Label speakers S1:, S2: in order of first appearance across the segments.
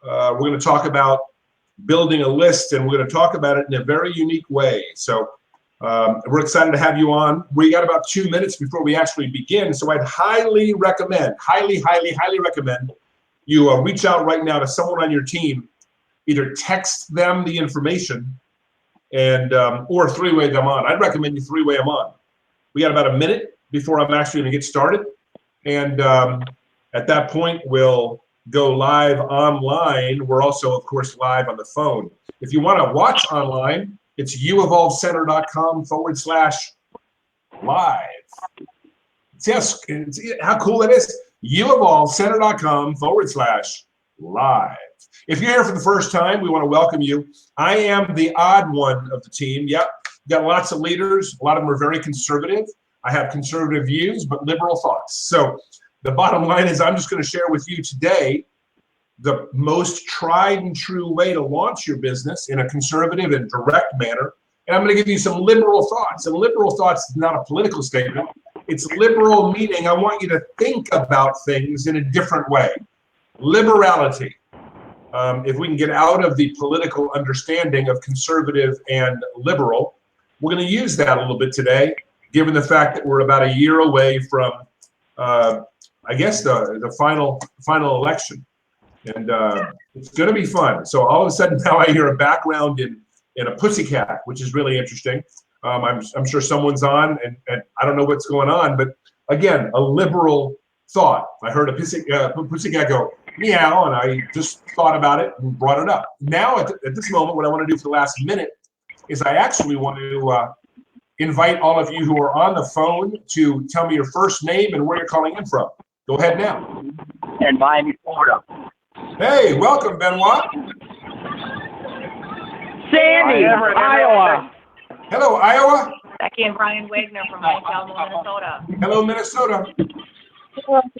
S1: We're going to talk about building a list, and we're going to talk about it in a very unique way. So we're excited to have you on. We got about 2 minutes before we actually begin, so I'd highly recommend, highly recommend you reach out right now to someone on your team. Either text them the information and or three-way them on. I'd recommend you three-way them on. We got about a minute before I'm actually going to get started, and at that point we'll go live online. We're also, of course, live on the phone. If you want to watch online, it's uevolvcenter.com/live. Yes, how cool it is. uevolvcenter.com/live. If you're here for the first time, we want to welcome you. I am the odd one of the team. Yep, got lots of leaders. A lot of them are very conservative. I have conservative views, but liberal thoughts. So the bottom line is I'm just going to share with you today the most tried and true way to launch your business in a conservative and direct manner. And I'm going to give you some liberal thoughts. And liberal thoughts is not a political statement. It's liberal meaning I want you to think about things in a different way. Liberality. If we can get out of the political understanding of conservative and liberal, we're going to use that a little bit today, given the fact that we're about a year away from, I guess, the final election. And it's going to be fun. So all of a sudden now I hear a background in a pussycat, which is really interesting. I'm sure someone's on, and I don't know what's going on, but again, a liberal thought. I heard a pussycat go, meow, and I just thought about it and brought it up. Now, at this moment, what I want to do for the last minute is I actually want to invite all of you who are on the phone to tell me your first name and where you're calling in from. Go ahead now.
S2: In Miami, Florida.
S1: Hey, welcome, Benoit.
S2: Sandy, Iowa.
S1: Hello, Iowa.
S3: Becky and Brian Wagner from Minnesota, Minnesota.
S1: Hello, Minnesota.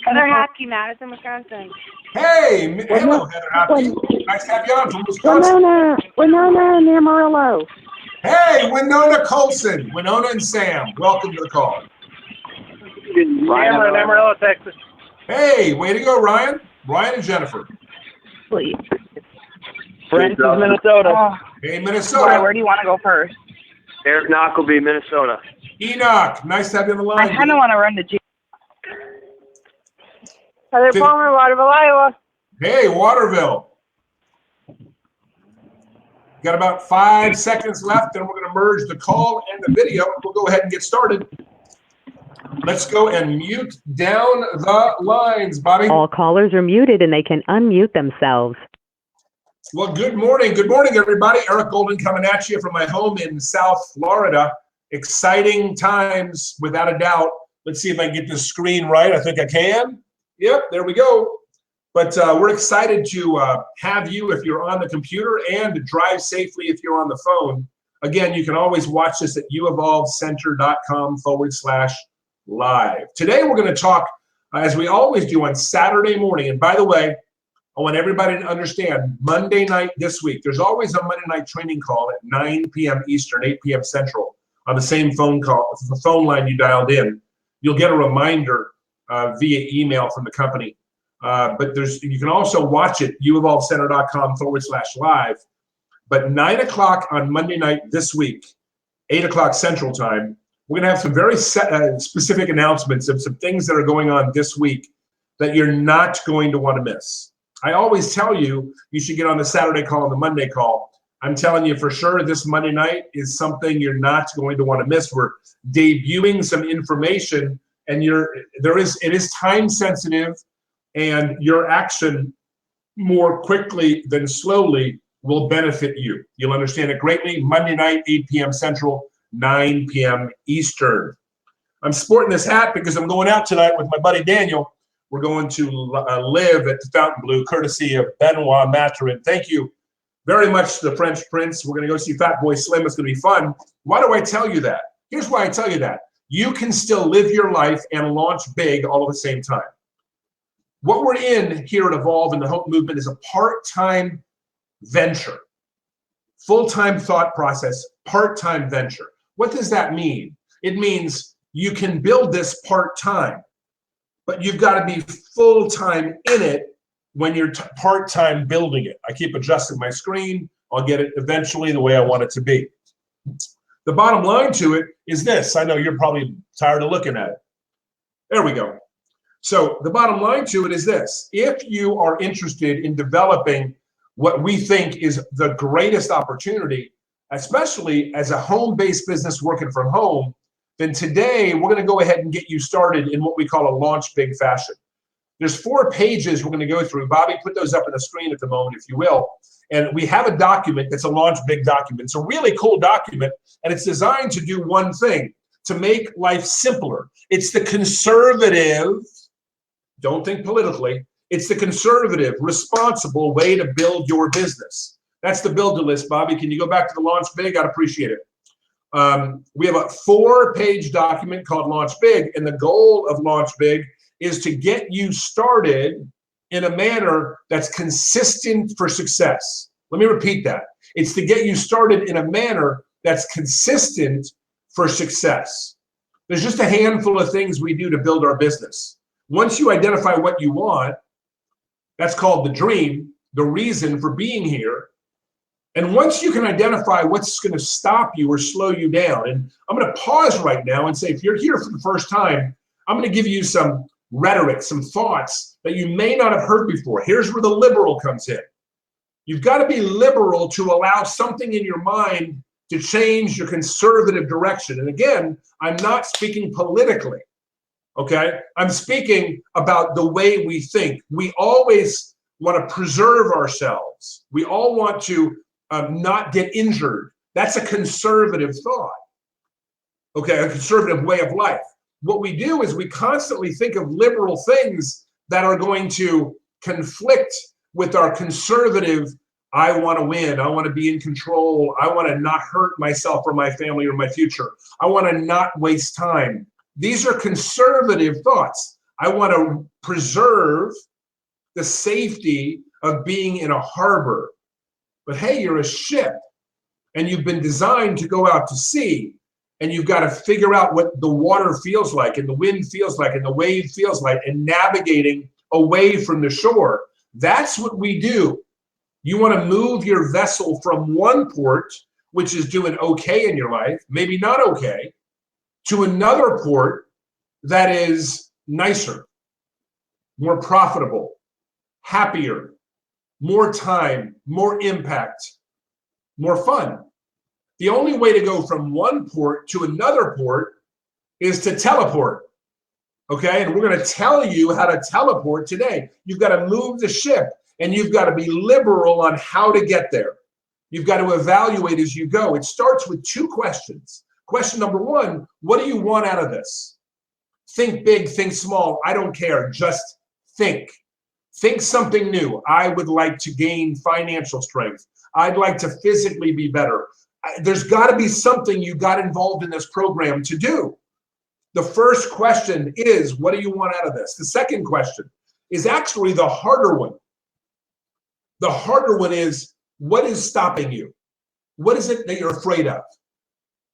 S3: Heather Haskey, Madison, Wisconsin.
S1: Hey, hello, Heather Haskey. Nice to have you on from Wisconsin.
S4: Winona and Amarillo.
S1: Hey, Winona Colson. Winona and Sam, welcome to the call.
S2: Ryan in Amarillo, Texas.
S1: Hey, way to go, Ryan. Ryan and Jennifer.
S4: Please.
S2: Francis, Minnesota.
S1: Hey, Minnesota.
S4: Where do you want to go first?
S2: Eric Knockleby, Minnesota.
S1: Enoch, nice to have you on the line.
S4: I kind of want to run to G.
S3: Heather Palmer, Waterville, Iowa.
S1: Hey, Waterville. Got about 5 seconds left, and we're going to merge the call and the video. We'll go ahead and get started. Let's go and mute down the lines, Bobby.
S5: All callers are muted and they can unmute themselves.
S1: Well, good morning. Good morning, everybody. Eric Golden coming at you from my home in South Florida. Exciting times, without a doubt. Let's see if I can get this screen right. I think I can. Yep, there we go. But we're excited to have you if you're on the computer and to drive safely if you're on the phone. Again, you can always watch this at uevolvcenter.com/live. Today, we're going to talk, as we always do on Saturday morning. And by the way, I want everybody to understand, Monday night this week, there's always a Monday night training call at 9 p.m. Eastern, 8 p.m. Central on the same phone call, the phone line you dialed in. You'll get a reminder via email from the company. But you can also watch it, uevolvcenter.com/live. But 9 o'clock on Monday night this week, 8 o'clock Central Time, we're going to have some very specific announcements of some things that are going on this week that you're not going to want to miss. I always tell you, you should get on the Saturday call and the Monday call. I'm telling you for sure this Monday night is something you're not going to want to miss. We're debuting some information, and it is time sensitive, and your action more quickly than slowly will benefit you. You'll understand it greatly. Monday night, 8 p.m. Central, 9 p.m. Eastern. I'm sporting this hat because I'm going out tonight with my buddy Daniel. We're going to live at the Fontainebleau, courtesy of Benoit Mathurin. Thank you very much to the French Prince. We're going to go see Fat Boy Slim. It's going to be fun. Why do I tell you that? Here's why I tell you that. You can still live your life and launch big all at the same time. What we're in here at Evolv and the Hope Movement is a part-time venture. Full-time thought process, part-time venture. What does that mean? It means you can build this part-time, but you've got to be full-time in it when you're part-time building it. I keep adjusting my screen. I'll get it eventually the way I want it to be. The bottom line to it is this. I know you're probably tired of looking at it. There we go. So the bottom line to it is this. If you are interested in developing what we think is the greatest opportunity, especially as a home-based business working from home, then today we're going to go ahead and get you started in what we call a launch big fashion. There's 4 pages we're going to go through. Bobby, put those up on the screen at the moment, if you will. And we have a document that's a launch big document. It's a really cool document, and it's designed to do one thing, to make life simpler. It's the conservative, don't think politically, it's the conservative, responsible way to build your business. That's the build-to list, Bobby. Can you go back to the launch big? I'd appreciate it. We have a 4-page document called Launch Big, and the goal of Launch Big is to get you started in a manner that's consistent for success. Let me repeat that. It's to get you started in a manner that's consistent for success. There's just a handful of things we do to build our business. Once you identify what you want, that's called the dream, the reason for being here. And once you can identify what's going to stop you or slow you down, and I'm going to pause right now and say, if you're here for the first time, I'm going to give you some rhetoric, some thoughts that you may not have heard before. Here's where the liberal comes in. You've got to be liberal to allow something in your mind to change your conservative direction. And again, I'm not speaking politically, okay? I'm speaking about the way we think. We always want to preserve ourselves. We all want to not get injured. That's a conservative thought, okay? A conservative way of life. What we do is we constantly think of liberal things that are going to conflict with our conservative, I want to win, I want to be in control, I want to not hurt myself or my family or my future, I want to not waste time. These are conservative thoughts. I want to preserve the safety of being in a harbor. But hey, you're a ship, and you've been designed to go out to sea. And you've got to figure out what the water feels like, and the wind feels like, and the wave feels like, and navigating away from the shore. That's what we do. You want to move your vessel from one port, which is doing okay in your life, maybe not okay, to another port that is nicer, more profitable, happier, more time, more impact, more fun. The only way to go from one port to another port is to teleport, okay? And we're going to tell you how to teleport today. You've got to move the ship, and you've got to be liberal on how to get there. You've got to evaluate as you go. It starts with 2 questions. Question number 1, what do you want out of this? Think big, think small. I don't care. Just think. Think something new. I would like to gain financial strength. I'd like to physically be better. There's got to be something you got involved in this program to do. The first question is, what do you want out of this? The second question is actually the harder one. The harder one is, what is stopping you? What is it that you're afraid of?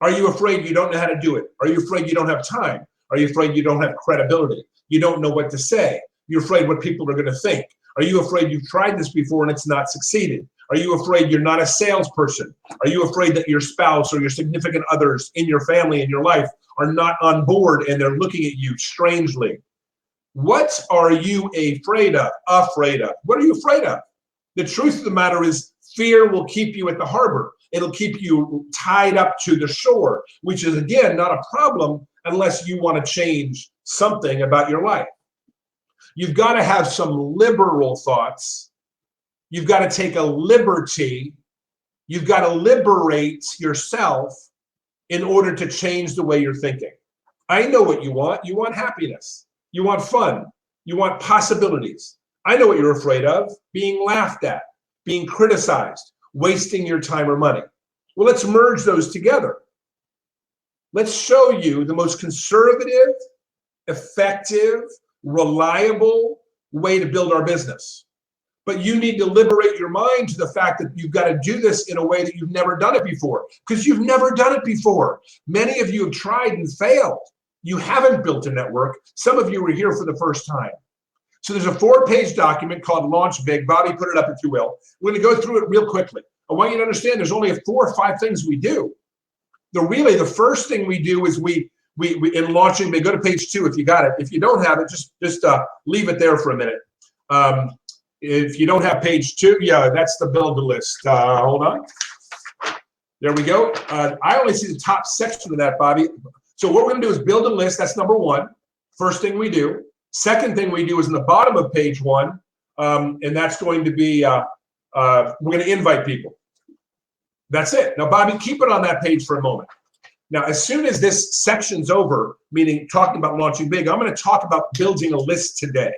S1: Are you afraid you don't know how to do it? Are you afraid you don't have time? Are you afraid you don't have credibility? You don't know what to say? You're afraid what people are going to think? Are you afraid you've tried this before and it's not succeeded? Are you afraid you're not a salesperson? Are you afraid that your spouse or your significant others in your family and your life are not on board and they're looking at you strangely? What are you afraid of? What are you afraid of? The truth of the matter is, fear will keep you at the harbor. It'll keep you tied up to the shore, which is, again, not a problem unless you want to change something about your life. You've got to have some liberal thoughts. You've got to take a liberty. You've got to liberate yourself in order to change the way you're thinking. I know what you want. You want happiness. You want fun. You want possibilities. I know what you're afraid of: being laughed at, being criticized, wasting your time or money. Well, let's merge those together. Let's show you the most conservative, effective, reliable way to build our business. But you need to liberate your mind to the fact that you've got to do this in a way that you've never done it before, because you've never done it before. Many of you have tried and failed. You haven't built a network. Some of you are here for the first time. So there's a 4-page document called Launch Big. Bobby, put it up if you will. We're going to go through it real quickly. I want you to understand there's only 4 or 5 things we do. The first thing we do is we in Launching Big, go to page 2 if you got it. If you don't have it, just leave it there for a minute. If you don't have page 2, yeah, that's the build a list. Hold on. There we go. I only see the top section of that, Bobby. So what we're going to do is build a list. That's number 1. First thing we do. Second thing we do is in the bottom of page 1, and that's going to be we're going to invite people. That's it. Now, Bobby, keep it on that page for a moment. Now, as soon as this section's over, meaning talking about Launching Big, I'm going to talk about building a list today.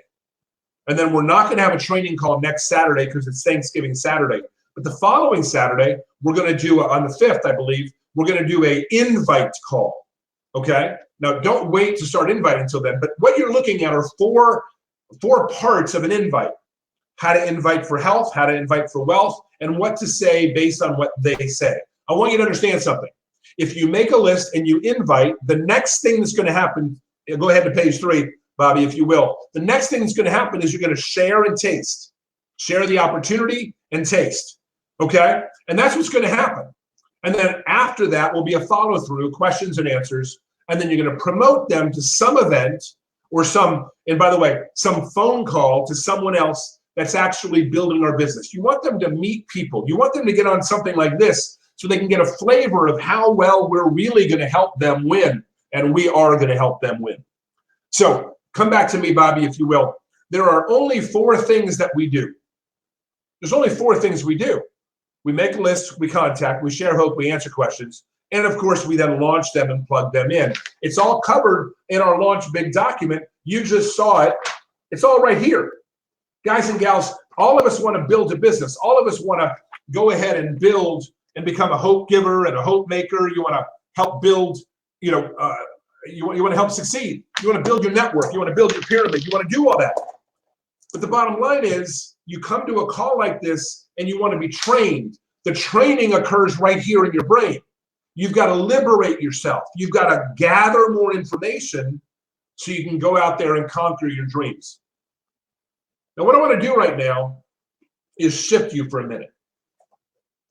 S1: And then we're not going to have a training call next Saturday because it's Thanksgiving Saturday. But the following Saturday, we're going to do, on the 5th, I believe, we're going to do a invite call. Okay? Now, don't wait to start inviting until then. But what you're looking at are four parts of an invite. How to invite for health, how to invite for wealth, and what to say based on what they say. I want you to understand something. If you make a list and you invite, the next thing that's going to happen, go ahead to page 3, Bobby, if you will. The next thing that's going to happen is you're going to share and taste. Share the opportunity and taste. Okay? And that's what's going to happen. And then after that will be a follow-through, questions and answers. And then you're going to promote them to some event or and by the way, some phone call to someone else that's actually building our business. You want them to meet people. You want them to get on something like this so they can get a flavor of how well we're really going to help them win. And we are going to help them win. So come back to me, Bobby, if you will. There are only 4 things that we do. There's only 4 things we do. We make a list, we contact, we share hope, we answer questions. And of course, we then launch them and plug them in. It's all covered in our Launch Big document. You just saw it. It's all right here. Guys and gals, all of us want to build a business. All of us want to go ahead and build and become a hope giver and a hope maker. You want to help build, you want to help succeed. You want to build your network. You want to build your pyramid. You want to do all that. But the bottom line is you come to a call like this and you want to be trained. The training occurs right here in your brain. You've got to liberate yourself. You've got to gather more information so you can go out there and conquer your dreams. Now, what I want to do right now is shift you for a minute.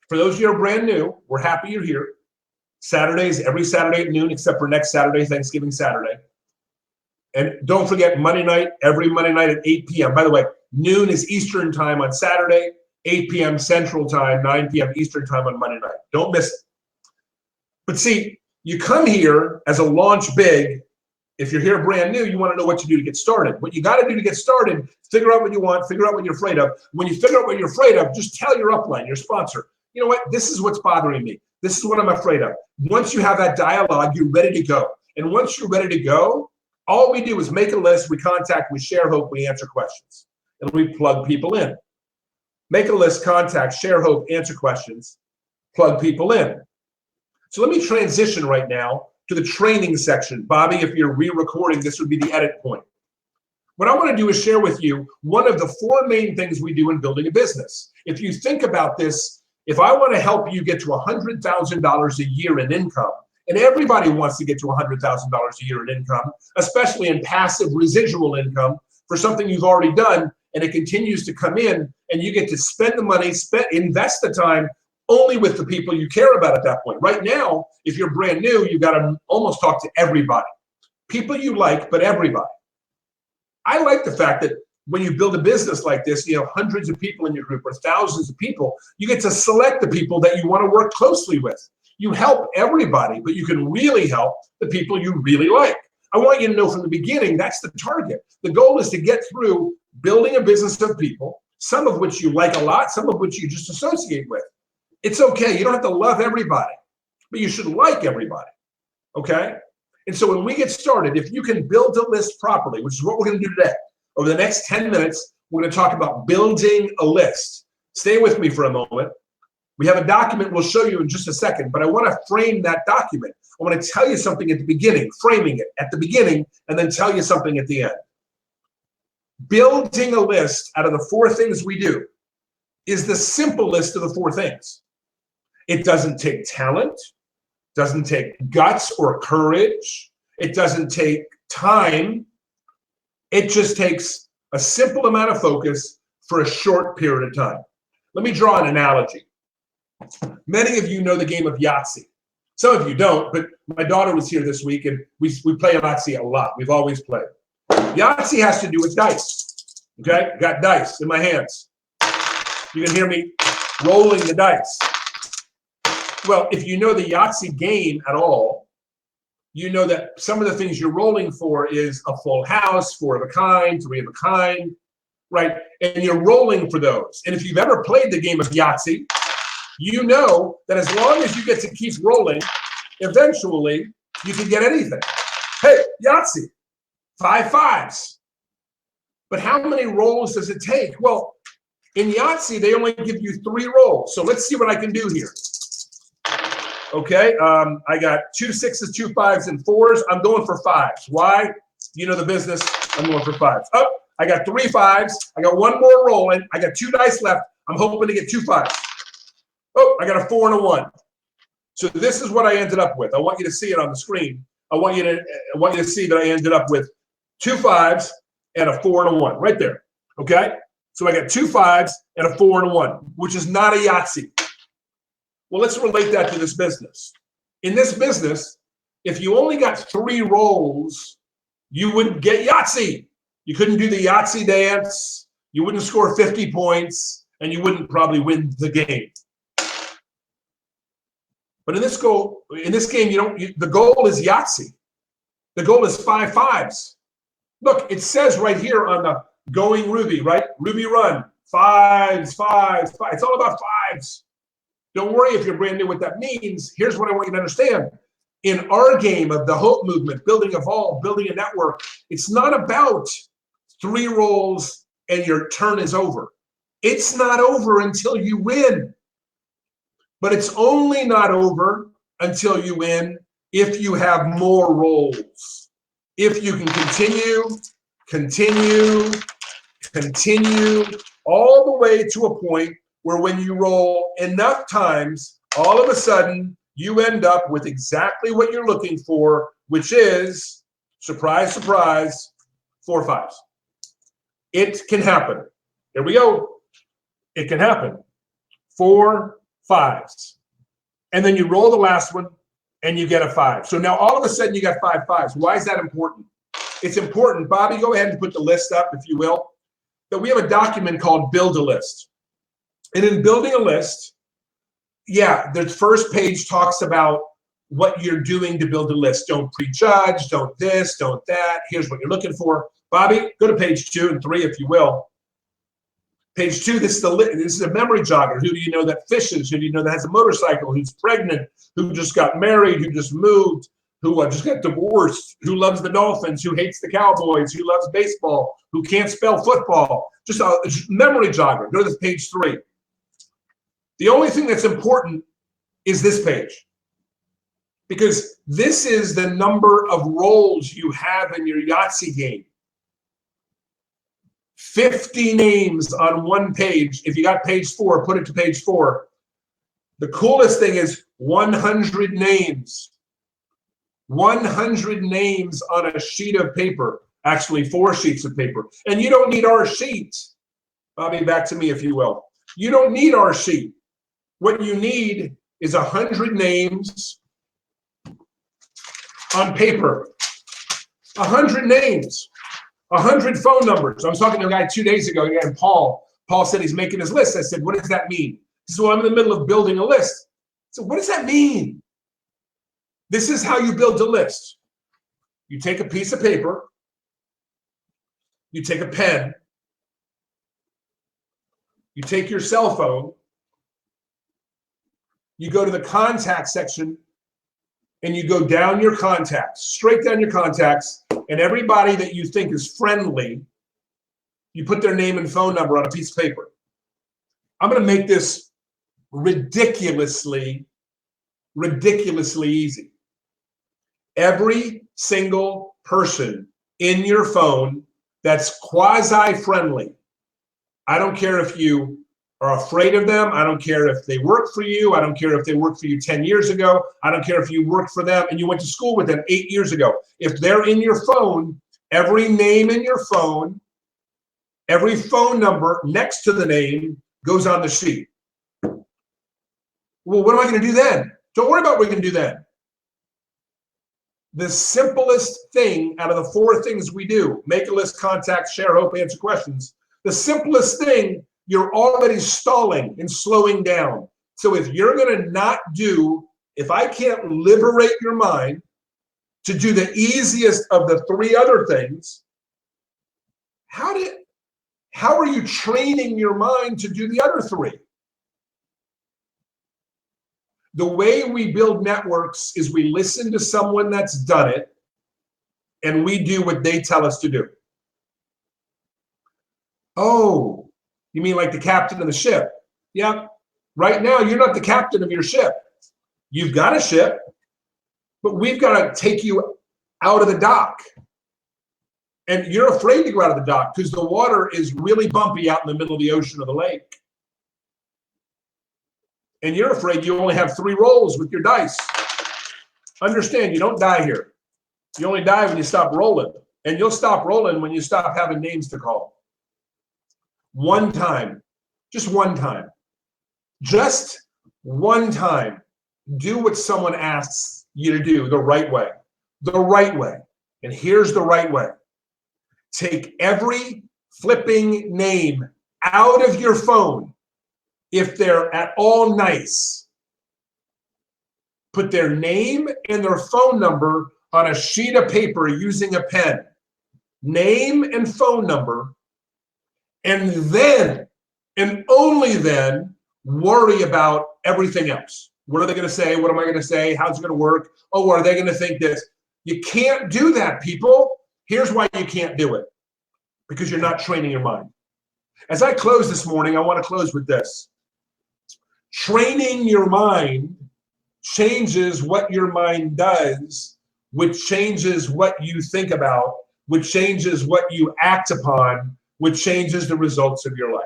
S1: For those of you who are brand new, we're happy you're here. Saturdays, every Saturday at noon, except for next Saturday, Thanksgiving Saturday. And don't forget Monday night, every Monday night at 8 p.m. By the way, noon is Eastern time on Saturday, 8 p.m. Central time, 9 p.m. Eastern time on Monday night. Don't miss it. But see, you come here as a Launch Big. If you're here brand new, you want to know what to do to get started. What you got to do to get started, figure out what you want, figure out what you're afraid of. When you figure out what you're afraid of, just tell your upline, your sponsor, you know what, this is what's bothering me. This is what I'm afraid of. Once you have that dialogue, you're ready to go. And once you're ready to go, all we do is make a list, we contact, we share hope, we answer questions. And we plug people in. Make a list, contact, share hope, answer questions, plug people in. So let me transition right now to the training section. Bobby, if you're re-recording, this would be the edit point. What I want to do is share with you one of the 4 main things we do in building a business. If you think about this, if I want to help you get to $100,000 a year in income, and everybody wants to get to $100,000 a year in income, especially in passive residual income for something you've already done, and it continues to come in, and you get to spend the money, invest the time only with the people you care about at that point. Right now, if you're brand new, you've got to almost talk to everybody. People you like, but everybody. I like the fact that when you build a business like this, hundreds of people in your group or thousands of people, you get to select the people that you want to work closely with. You help everybody, but you can really help the people you really like. I want you to know from the beginning, that's the target. The goal is to get through building a business of people, some of which you like a lot, some of which you just associate with. It's okay. You don't have to love everybody, but you should like everybody. Okay? And so when we get started, if you can build a list properly, which is what we're going to do today, over the next 10 minutes, we're going to talk about building a list. Stay with me for a moment. We have a document we'll show you in just a second, but I want to frame that document. I want to tell you something at the beginning, framing it at the beginning, and then tell you something at the end. Building a list out of the 4 things we do is the simplest of the 4 things. It doesn't take talent, doesn't take guts or courage. It doesn't take time. It just takes A simple amount of focus for a short period of time. Let me draw an analogy. Many of you know the game of Yahtzee. Some of you don't, but my daughter was here this week, and we play Yahtzee a lot. We've always played. Yahtzee has to do with dice. Okay? Got dice in my hands. You can hear me rolling the dice. Well, if you know the Yahtzee game at all, you know that some of the things you're rolling for is a full house, 4 of a kind, 3 of a kind, right? And you're rolling for those. And if you've ever played the game of Yahtzee, you know that as long as you get to keep rolling, eventually you can get anything. Hey, Yahtzee, 5 fives. But how many rolls does it take? Well, in Yahtzee, they only give you 3 rolls. So let's see what I can do here. Okay, I got 2 6s, 2 5s, and 4s. I'm going for 5s. Why? You know the business. I'm going for 5s. Oh, I got 3 5s. I got 1 more rolling. I got 2 dice left. I'm hoping to get 2 5s. Oh, I got a 4 and a 1. So this is what I ended up with. I want you to see it on the screen. I want you to see that I ended up with 2 5s and a 4 and a 1 right there. Okay, so I got 2 5s and a 4 and a 1, which is not a Yahtzee. Well, let's relate that to this business. In this business, if you only got 3 rolls, you wouldn't get Yahtzee. You couldn't do the Yahtzee dance. You wouldn't score 50 points, and you wouldn't probably win the game. But in this game, the goal is Yahtzee. The goal is 5 5s. Look, it says right here on the Going Ruby, right? Ruby Run, 5s, 5s, 5s. It's all about 5s. Don't worry if you're brand new what that means. Here's what I want you to understand. In our game of the Hope Movement, building Evolv, building a network, it's not about 3 rolls and your turn is over. It's not over until you win. But it's only not over until you win if you have more rolls. If you can continue all the way to a point where when you roll enough times, all of a sudden, you end up with exactly what you're looking for, which is, surprise, surprise, 4 5s. It can happen. Here we go. It can happen. 4 5s. And then you roll the last one, and you get a 5. So now all of a sudden, you got 5 5s. Why is that important? It's important. Bobby, go ahead and put the list up, if you will. That we have a document called Build a List. And in building a list, yeah, the first page talks about what you're doing to build a list. Don't prejudge, don't this, don't that. Here's what you're looking for. Bobby, go to page 2 and 3, if you will. Page 2, this is a memory jogger. Who do you know that fishes? Who do you know that has a motorcycle? Who's pregnant? Who just got married? Who just moved? Who just got divorced? Who loves the Dolphins? Who hates the Cowboys? Who loves baseball? Who can't spell football? Just a memory jogger. Go to this page 3. The only thing that's important is this page, because this is the number of rolls you have in your Yahtzee game. 50 names on one page. If you got page 4, put it to page 4. The coolest thing is 100 names. 100 names on a sheet of paper. Actually, 4 sheets of paper. And you don't need our sheet. Bobby, back to me, if you will. You don't need our sheet. What you need is 100 names on paper. 100 names. 100 phone numbers. I was talking to a guy 2 days ago, and Paul. Paul said he's making his list. I said, what does that mean? He said, well, I'm in the middle of building a list. So what does that mean? This is how you build a list. You take a piece of paper. You take a pen. You take your cell phone. You go to the contact section and you go down your contacts, straight down your contacts, and everybody that you think is friendly, you put their name and phone number on a piece of paper. I'm going to make this ridiculously easy. Every single person in your phone that's quasi-friendly, I don't care if you are afraid of them. I don't care if they work for you. I don't care if they worked for you 10 years ago. I don't care if you worked for them and you went to school with them 8 years ago. If they're in your phone, every name in your phone Every phone number next to the name goes on the sheet. Well, what am I going to do then? Don't worry about what we're going to do then. The simplest thing out of the 4 things we do, make a list, contact, share, hope, answer questions. The simplest thing, you're already stalling and slowing down. So if you're going to not do, if I can't liberate your mind to do the easiest of the 3 other things, how are you training your mind to do the other 3? The way we build networks is we listen to someone that's done it and we do what they tell us to do. Oh, you mean like the captain of the ship? Yep. Right now, you're not the captain of your ship. You've got a ship, but we've got to take you out of the dock. And you're afraid to go out of the dock because the water is really bumpy out in the middle of the ocean or the lake. And you're afraid you only have 3 rolls with your dice. Understand, you don't die here. You only die when you stop rolling. And you'll stop rolling when you stop having names to call. One time, just one time, just one time, do what someone asks you to do the right way. The right way. And here's the right way. Take every flipping name out of your phone. If they're at all nice, put their name and their phone number on a sheet of paper using a pen. Name and phone number, and then, and only then, worry about everything else. What are they going to say? What am I going to say? How's it going to work? Oh, are they going to think this? You can't do that, people. Here's why you can't do it. Because you're not training your mind. As I close this morning, I want to close with this. Training your mind changes what your mind does, which changes what you think about, which changes what you act upon, which changes the results of your life.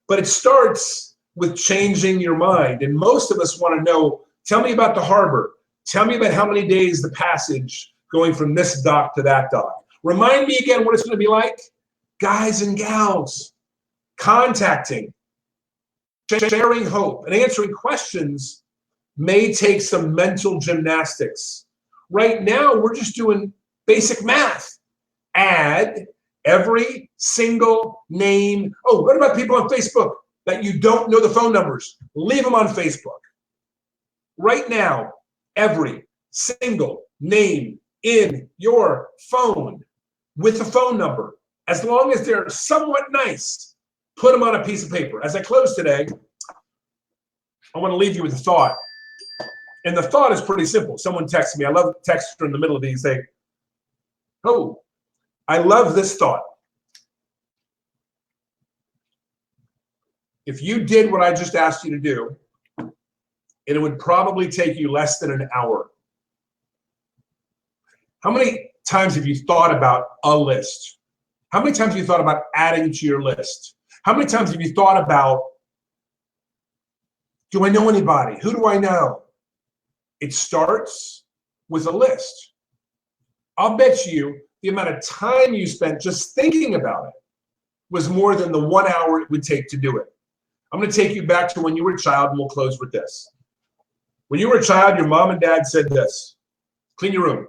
S1: But it starts with changing your mind. And most of us want to know, tell me about the harbor. Tell me about how many days the passage going from this dock to that dock. Remind me again what it's going to be like. Guys and gals, contacting, sharing hope, and answering questions may take some mental gymnastics. Right now, we're just doing basic math. Add every single name. Oh, what about people on Facebook that you don't know the phone numbers? Leave them on Facebook. Right now, every single name in your phone with a phone number, as long as they're somewhat nice, put them on a piece of paper. As I close today, I want to leave you with a thought. And the thought is pretty simple. Someone texted me. I love texts in the middle of these. Say, oh, I love this thought. If you did what I just asked you to do, it would probably take you less than an hour. How many times have you thought about a list? How many times have you thought about adding to your list? How many times have you thought about, do I know anybody? Who do I know? It starts with a list. I'll bet you the amount of time you spent just thinking about it was more than the 1 hour it would take to do it. I'm going to take you back to when you were a child, and we'll close with this. When you were a child, your mom and dad said this: clean your room.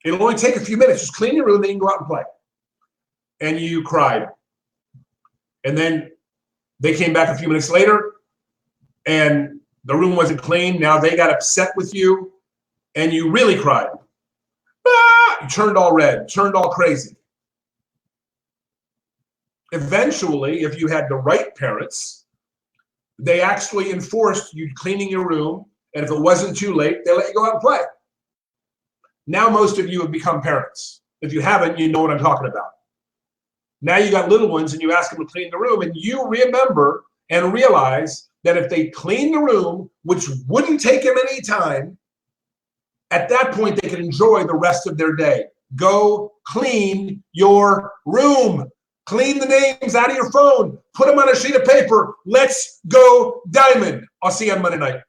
S1: It'll only take a few minutes. Just clean your room, then you can go out and play. And you cried. And then they came back a few minutes later, and the room wasn't clean. Now they got upset with you, and you really cried. Ah! You turned all red, turned all crazy. Eventually, if you had the right parents, they actually enforced you cleaning your room, and if it wasn't too late, they let you go out and play. Now most of you have become parents. If you haven't, you know what I'm talking about. Now you got little ones, and you ask them to clean the room, and you remember and realize that if they clean the room, which wouldn't take them any time, at that point they could enjoy the rest of their day. Go clean your room. Clean the names out of your phone. Put them on a sheet of paper. Let's go Diamond. I'll see you on Monday night.